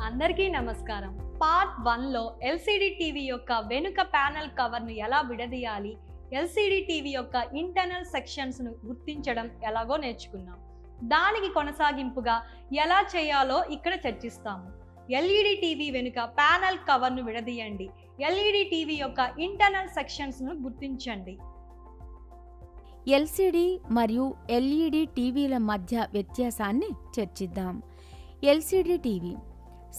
అందరికీ నమస్కారం. Part 1లో LCD TV యొక్క వెనుక ప్యానెల్ కవర్‌ను ఎలా విడదీయాలి, ఎల్‌సీడీ టీవీ యొక్క ఇంటర్నల్ సెక్షన్స్‌ను గుర్తించడం ఎలాగో నేర్చుకున్నాం. దానికి కొనసాగింపుగా ఎలా చేయాలో ఇక్కడ చర్చిస్తాము. ఎల్ఈడీ టీవీ వెనుక ప్యానెల్ కవర్‌ను విడదీయండి. ఎల్ఈడీ టీవీ యొక్క ఇంటర్నల్ సెక్షన్స్‌ను గుర్తించండి. ఎల్సిడి మరియు ఎల్ఈడి టీవీల మధ్య వ్యత్యాసాన్ని చర్చిద్దాం. ఎల్సిడి టీవీ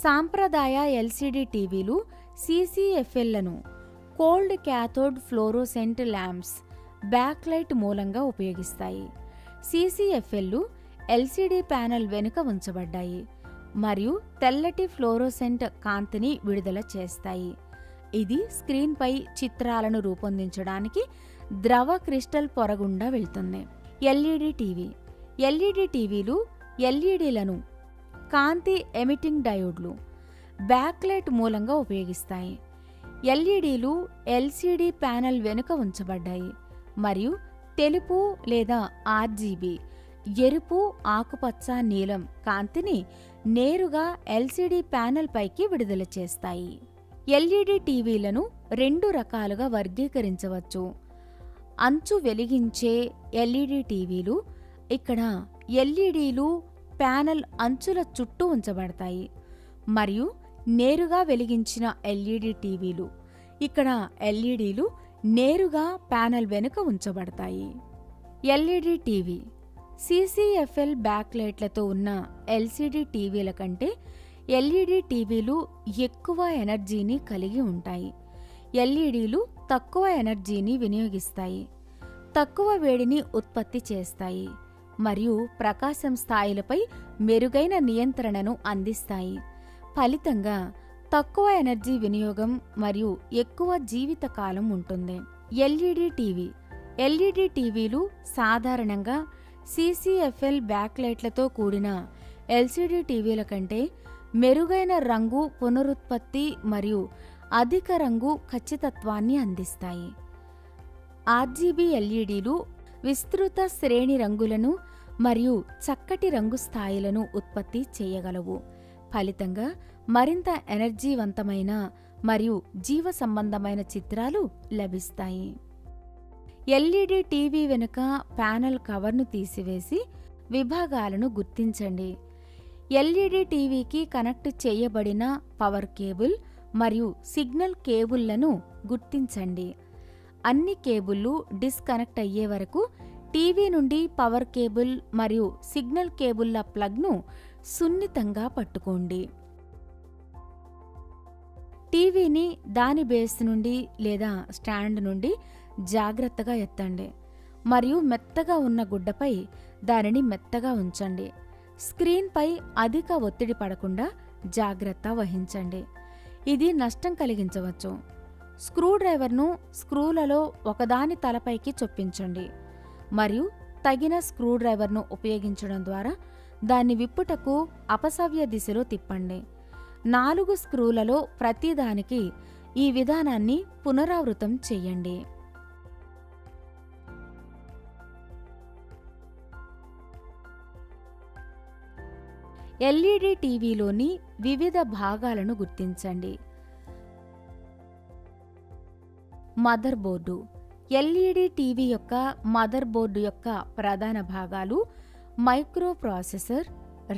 సాంప్రదాయ ఎల్సిడి టీవీలు సిసిఎఫ్ఎల్లను cold cathode fluorescent lamps backlight మూలంగా ఉపయోగిస్తాయి. సిసిఎఫ్ఎల్లు ఎల్సిడి ప్యానెల్ వెనుక ఉంచబడ్డాయి మరియు తెల్లటి ఫ్లోరోసెంట్ కాంతిని విడుదల చేస్తాయి. ఇది స్క్రీన్పై చిత్రాలను రూపొందించడానికి ద్రవ క్రిస్టల్ పొర గుండా వెళ్తుంది. ఎల్ఈడి టీవీ ఎల్ఈడి టీవీలు ఎల్ఈడీలను కాంతి ఎమిటింగ్ డయోడ్లు బ్యాక్లైట్ మూలంగా ఉపయోగిస్తాయి. ఎల్ఈడీలు ఎల్సిడి ప్యానెల్ వెనుక ఉంచబడ్డాయి మరియు తెలుపు లేదా ఆర్జీబీ ఎరుపు, ఆకుపచ్చ, నీలం కాంతిని నేరుగా ఎల్సిడి ప్యానెల్ పైకి విడుదల చేస్తాయి. ఎల్ఈడి టీవీలను రెండు రకాలుగా వర్గీకరించవచ్చు. అంచు వెలిగించే ఎల్ఈడి టీవీలు, ఇక్కడ ఎల్ఈడీలు ప్యానెల్ అంచుల చుట్టూ ఉంచబడతాయి, మరియు నేరుగా వెలిగించిన ఎల్ఈడి టీవీలు, ఇక్కడ ఎల్ఈడీలు నేరుగా ప్యానెల్ వెనుక ఉంచబడతాయి. ఎల్ఈడి టీవీ సిసిఎఫ్ఎల్ బ్యాక్లైట్లతో ఉన్న ఎల్సిడి టీవీల కంటే ఎల్ఈడి టీవీలు ఎక్కువ ఎనర్జీని కలిగి ఉంటాయి. ఎల్ఈడీలు తక్కువ ఎనర్జీని వినియోగిస్తాయి, తక్కువ వేడిని ఉత్పత్తి చేస్తాయి మరియు ప్రకాశం స్థాయిలపై మెరుగైన నియంత్రణను అందిస్తాయి. ఫలితంగా తక్కువ ఎనర్జీ వినియోగం మరియు ఎక్కువ జీవితకాలం ఉంటుంది. ఎల్ఈడి టీవీ ఎల్ఈడి టీవీలు సాధారణంగా సిసిఎఫ్ఎల్ బ్యాక్లైట్లతో కూడిన ఎల్సిడి టీవీల కంటే మెరుగైన రంగు పునరుత్పత్తి మరియు అధిక రంగు ఖచ్చితత్వాన్ని అందిస్తాయి. ఆర్జీబీ ఎల్ఈడీలు విస్తృత శ్రేణి రంగులను మరియు చక్కటి రంగు స్థాయిలను ఉత్పత్తి చేయగలవు. ఫలితంగా మరింత ఎనర్జీవంతమైన మరియు జీవ సంబంధమైన చిత్రాలు లభిస్తాయి. ఎల్ఈడి టీవీ వెనుక ప్యానెల్ కవర్ను తీసివేసి విభాగాలను గుర్తించండి. ఎల్ఈడి టీవీకి కనెక్ట్ చేయబడిన పవర్ కేబుల్ మరియు సిగ్నల్ కేబుల్లను గుర్తించండి. అన్ని కేబుళ్లు డిస్కనెక్ట్ అయ్యే వరకు టీవీ నుండి పవర్ కేబుల్ మరియు సిగ్నల్ కేబుల్ల ప్లగ్ను సున్నితంగా పట్టుకోండి. టీవీని దాని బేస్ నుండి లేదా స్టాండ్ నుండి జాగ్రత్తగా ఎత్తండి మరియు మెత్తగా ఉన్న గుడ్డపై దానిని మెత్తగా ఉంచండి. స్క్రీన్పై అధిక ఒత్తిడి పడకుండా జాగ్రత్త వహించండి. ఇది నష్టం కలిగించవచ్చు. స్క్రూడ్రైవర్ను స్క్రూలలో ఒకదాని తలపైకి చొప్పించండి మరియు తగిన స్క్రూడ్రైవర్ను ఉపయోగించడం ద్వారా దాన్ని విప్పుటకు అపసవ్య దిశలో తిప్పండి. 4 స్క్రూలలో ప్రతిదానికి ఈ విధానాన్ని పునరావృతం చేయండి. ఎల్ఈడి టీవీలోని వివిధ భాగాలను గుర్తించండి. మదర్ బోర్డు ఎల్ఈడి టీవీ యొక్క మదర్ బోర్డు యొక్క ప్రధాన భాగాలు micro processor,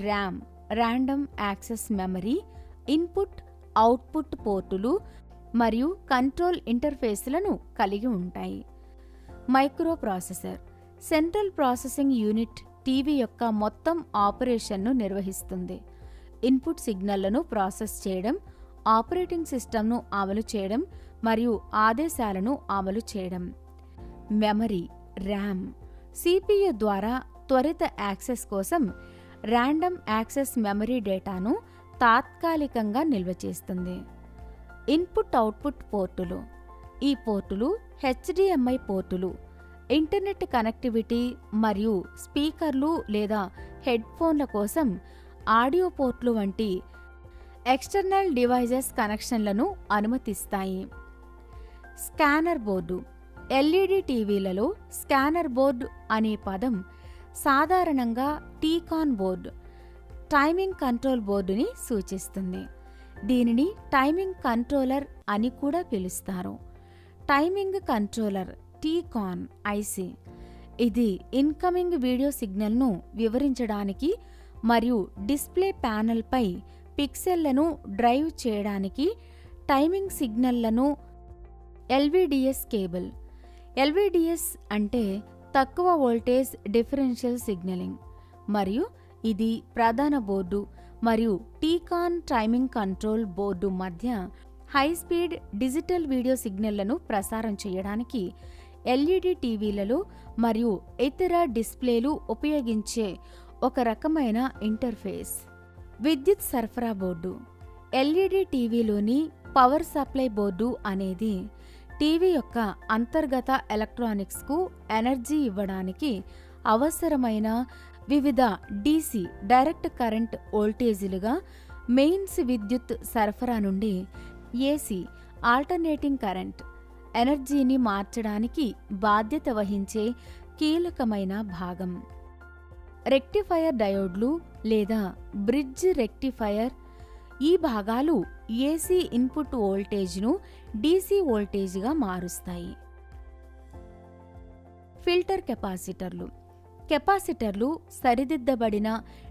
RAM, random access memory, input, output పోర్టులు మరియు కంట్రోల్ ఇంటర్ఫేస్లను కలిగి ఉంటాయి. Micro processor central processing unit TV యొక్క మొత్తం ఆపరేషన్ను నిర్వహిస్తుంది. ఇన్పుట్ సిగ్నళ్లను ప్రాసెస్ చేయడం, ఆపరేటింగ్ సిస్టమ్ను అమలు చేయడం మరియు ఆదేశాలను అమలు చేయడం. మెమరీ ర్యామ్ సిపియు ద్వారా త్వరిత యాక్సెస్ కోసం ర్యాండమ్ యాక్సెస్ మెమరీ డేటాను తాత్కాలికంగా నిల్వ చేస్తుంది. ఇన్పుట్ అవుట్పుట్ పోర్టులు ఈ పోర్టులు హెచ్డిఎంఐ పోర్టులు, ఇంటర్నెట్ కనెక్టివిటీ మరియు స్పీకర్లు లేదా హెడ్ఫోన్ల కోసం ఆడియో పోర్టులు వంటి ఎక్స్టర్నల్ డివైజెస్ కనెక్షన్లను అనుమతిస్తాయి. స్కానర్ బోర్డు ఎల్ఈడి టీవీలలో స్కానర్ బోర్డు అనే పదం సాధారణంగా టీకాన్ బోర్డు, టైమింగ్ కంట్రోల్ బోర్డుని సూచిస్తుంది. దీనిని టైమింగ్ కంట్రోలర్ అని కూడా పిలుస్తారు. టైమింగ్ కంట్రోలర్ టీకాన్ ఐసి ఇది ఇన్కమింగ్ వీడియో సిగ్నల్ను వివరించడానికి మరియు డిస్ప్లే ప్యానెల్పై పిక్సెళ్లను డ్రైవ్ చేయడానికి టైమింగ్ సిగ్నల్లను ఎల్విడిఎస్ కేబుల్. ఎల్విడిఎస్ అంటే తక్కువ వోల్టేజ్ డిఫరెన్షియల్ సిగ్నలింగ్ మరియు ఇది ప్రధాన బోర్డు మరియు టీకాన్ టైమింగ్ కంట్రోల్ బోర్డు మధ్య హై స్పీడ్ డిజిటల్ వీడియో సిగ్నళ్లను ప్రసారం చేయడానికి ఎల్ఈడి టీవీలలో మరియు ఇతర డిస్ప్లేలు ఉపయోగించే ఒక రకమైన ఇంటర్ఫేస్. విద్యుత్ సరఫరా బోర్డు. ఎల్ఈడి టీవీలోని పవర్ సప్లై బోర్డు అనేది టీవీ యొక్క అంతర్గత ఎలక్ట్రానిక్స్కు ఎనర్జీ ఇవ్వడానికి అవసరమైన వివిధ డీసీ డైరెక్ట్ కరెంట్ వోల్టేజీలుగా మెయిన్స్ విద్యుత్ సరఫరా నుండి ఏసీ ఆల్టర్నేటింగ్ కరెంట్ ఎనర్జీని మార్చడానికి బాధ్యత వహించే కీలకమైన భాగం. రెక్టిఫైయర్ డయోడ్లు లేదా బ్రిడ్జ్ రెక్టిఫైయర్. ఈ భాగాలు ఏసీ ఇన్పుట్ వోల్టేజ్ను డీసీ వోల్టేజ్గా మారుస్తాయి. ఫిల్టర్ కెపాసిటర్లు. కెపాసిటర్లు సరిదిద్దబడిన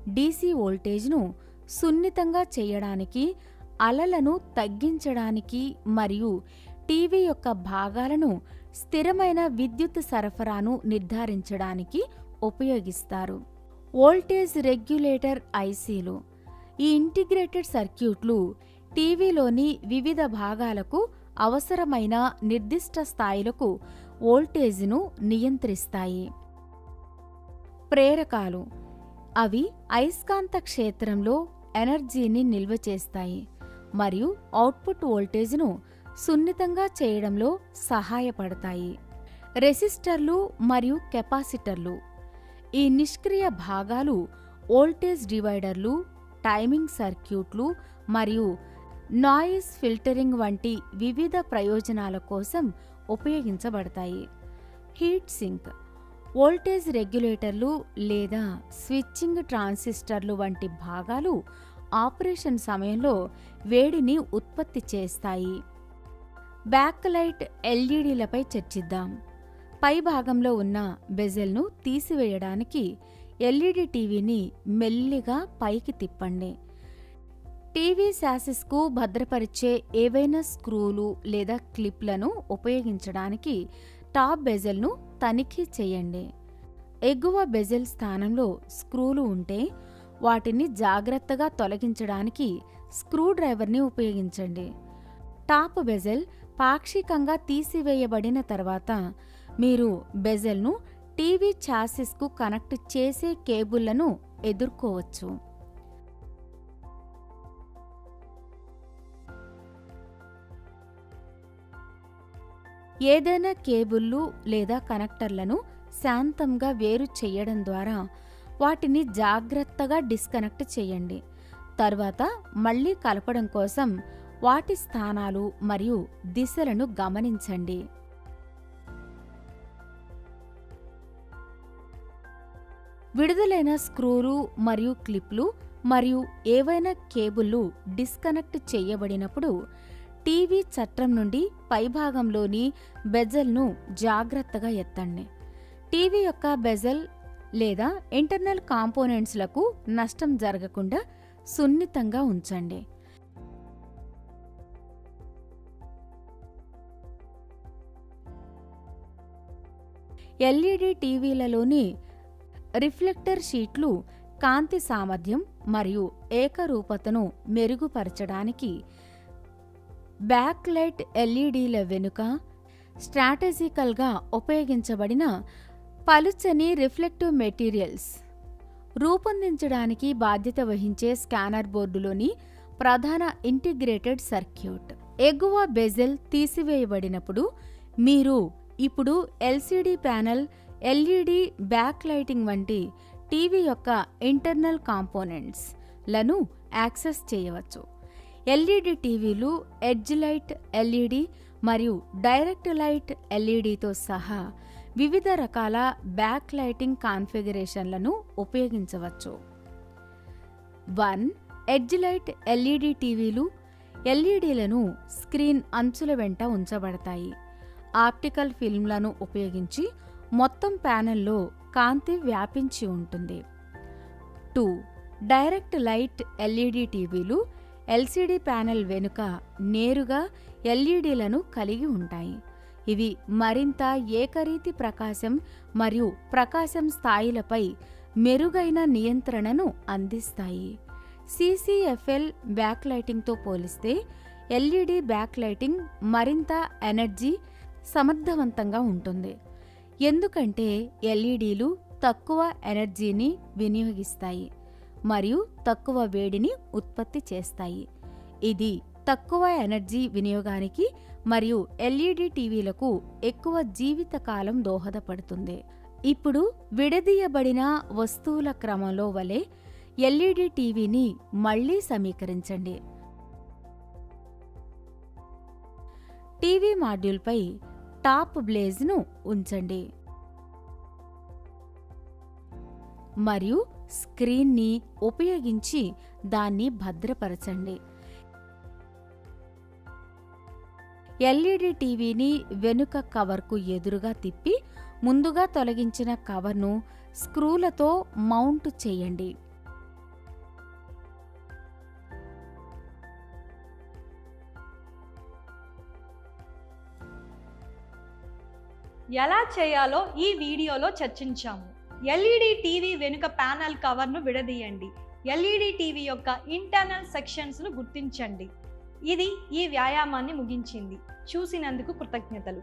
డీసీ వోల్టేజ్ను సున్నితంగా చేయడానికి, అలలను తగ్గించడానికి మరియు టీవీ యొక్క భాగాలను స్థిరమైన విద్యుత్ సరఫరాను నిర్ధారించడానికి ఉపయోగిస్తారు. వోల్టేజ్ రెగ్యులేటర్ ఐసీలు. ఈ ఇంటిగ్రేటెడ్ సర్క్యూట్లు టీవీలోని వివిధ భాగాలకు అవసరమైన నిర్దిష్ట స్థాయిలకు వోల్టేజ్ను నియంత్రిస్తాయి. ప్రేరకాలు. అవి అయస్కాంత క్షేత్రంలో ఎనర్జీని నిల్వ చేస్తాయి మరియు అవుట్పుట్ వోల్టేజ్ను సున్నితంగా చేయడంలో సహాయపడతాయి. రెసిస్టర్లు మరియు కెపాసిటర్లు. ఈ నిష్క్రియ భాగాలు వోల్టేజ్ డివైడర్లు, టైమింగ్ సర్క్యూట్లు మరియు నాయిస్ ఫిల్టరింగ్ వంటి వివిధ ప్రయోజనాల కోసం ఉపయోగించబడతాయి. Heat sink. వోల్టేజ్ రెగ్యులేటర్లు లేదా స్విచ్చింగ్ ట్రాన్సిస్టర్లు వంటి భాగాలు ఆపరేషన్ సమయంలో వేడిని ఉత్పత్తి చేస్తాయి. బ్యాక్ లైట్ ఎల్ఈడీలపై చర్చిద్దాం. పై భాగంలో ఉన్న బెజెల్ను తీసివేయడానికి ఎల్ఈడి టీవీని మెల్లిగా పైకి తిప్పండి. టీవీ శాసిస్కు భద్రపరిచే ఏవైనా స్క్రూలు లేదా క్లిప్లను ఉపయోగించడానికి టాప్ బెజెల్ను తనిఖీ చేయండి. ఎగువ బెజెల్ స్థానంలో స్క్రూలు ఉంటే వాటిని జాగ్రత్తగా తొలగించడానికి స్క్రూ డ్రైవర్ని ఉపయోగించండి. టాప్ బెజెల్ పాక్షికంగా తీసివేయబడిన తర్వాత మీరు బెజెల్ను టీవీ చాసిస్కు కనెక్ట్ చేసే కేబుళ్లను ఎదుర్కోవచ్చు. ఏదైనా కేబుళ్లు లేదా కనెక్టర్లను శాంతంగా వేరు చేయడం ద్వారా వాటిని జాగ్రత్తగా డిస్కనెక్ట్ చేయండి. తర్వాత మళ్లీ కలపడం కోసం వాటి స్థానాలు మరియు దిశలను గమనించండి. విడుదలైన స్క్రూలు మరియు క్లిప్లు మరియు ఏవైనా కేబుళ్లు డిస్కనెక్ట్ చేయబడినప్పుడు టీవీ చట్రం నుండి పైభాగంలోని బెజెల్ను జాగ్రత్తగా ఎత్తండి. టీవీ యొక్క బెజెల్ లేదా ఇంటర్నల్ కాంపోనెంట్స్లకు నష్టం జరగకుండా సున్నితంగా ఉంచండి. ఎల్ఈడి టీవీలలోని రిఫ్లెక్టర్ షీట్లు కాంతి సామర్థ్యం మరియు ఏకరూపతను మెరుగుపరచడానికి బ్యాక్ లైట్ ఎల్ఈడీల వెనుక స్ట్రాటజికల్గా ఉపయోగించబడిన పలుచని రిఫ్లెక్టివ్ మెటీరియల్స్ రూపొందించడానికి బాధ్యత వహించే స్కానర్ బోర్డులోని ప్రధాన ఇంటిగ్రేటెడ్ సర్క్యూట్. ఎగువ బెజెల్ తీసివేయబడినప్పుడు మీరు ఇప్పుడు LCD panel, LED back lighting వంటి టీవీ యొక్క ఇంటర్నల్ కాంపోనెంట్స్ లను యాక్సెస్ చేయవచ్చు. ఎల్ఈడి టీవీలు ఎడ్జ్ లైట్ ఎల్ఈడి మరియు డైరెక్ట్ లైట్ ఎల్ఈడితో సహా వివిధ రకాల బ్యాక్ లైటింగ్ కాన్ఫిగరేషన్లను ఉపయోగించవచ్చు. 1. ఎడ్జ్ లైట్ ఎల్ఈడి టీవీలు. ఎల్ఈడీలను స్క్రీన్ అంచుల వెంట ఉంచబడతాయి. ఆప్టికల్ ఫిల్మ్లను ఉపయోగించి మొత్తం ప్యానెల్లో కాంతి వ్యాపించి ఉంటుంది. 2. డైరెక్ట్ లైట్ ఎల్ఈడీ టీవీలు ఎల్సీడీ ప్యానెల్ వెనుక నేరుగా ఎల్ఈడీలను కలిగి ఉంటాయి. ఇవి మరింత ఏకరీతి ప్రకాశం మరియు ప్రకాశం స్థాయిలపై మెరుగైన నియంత్రణను అందిస్తాయి. CCFL బ్యాక్లైటింగ్తో పోలిస్తే ఎల్ఈడీ బ్యాక్లైటింగ్ మరింత ఎనర్జీ సమర్థవంతంగా ఉంటుంది, ఎందుకంటే ఎల్ఈడీలు తక్కువ ఎనర్జీని వినియోగిస్తాయి మరియు తక్కువ వేడిని ఉత్పత్తి చేస్తాయి. ఇది తక్కువ ఎనర్జీ వినియోగానికి మరియు ఎల్ఈడీ టీవీలకు ఎక్కువ జీవితకాలం దోహదపడుతుంది. ఇప్పుడు విడదీయబడిన వస్తువుల క్రమంలో వలె ఎల్ఈడీ టీవీని మళ్లీ సమీకరించండి. టీవీ మాడ్యూల్పై టాప్ బ్లేజ్ను ఉంచండి మరియు స్క్రీన్ని ఉపయోగించి దాన్ని భద్రపరచండి. ఎల్ఈడీ టీవీని వెనుక కవర్కు ఎదురుగా తిప్పి ముందుగా తొలగించిన కవర్ను స్క్రూలతో మౌంట్ చేయండి. ఎలా చేయాలో ఈ వీడియోలో చర్చించాము. ఎల్ఈడి టీవీ వెనుక ప్యానెల్ కవర్ను విడదీయండి. ఎల్ఈడి టీవీ యొక్క ఇంటర్నల్ సెక్షన్స్ను గుర్తించండి. ఇది ఈ వ్యాయామాన్ని ముగించింది. చూసినందుకు కృతజ్ఞతలు.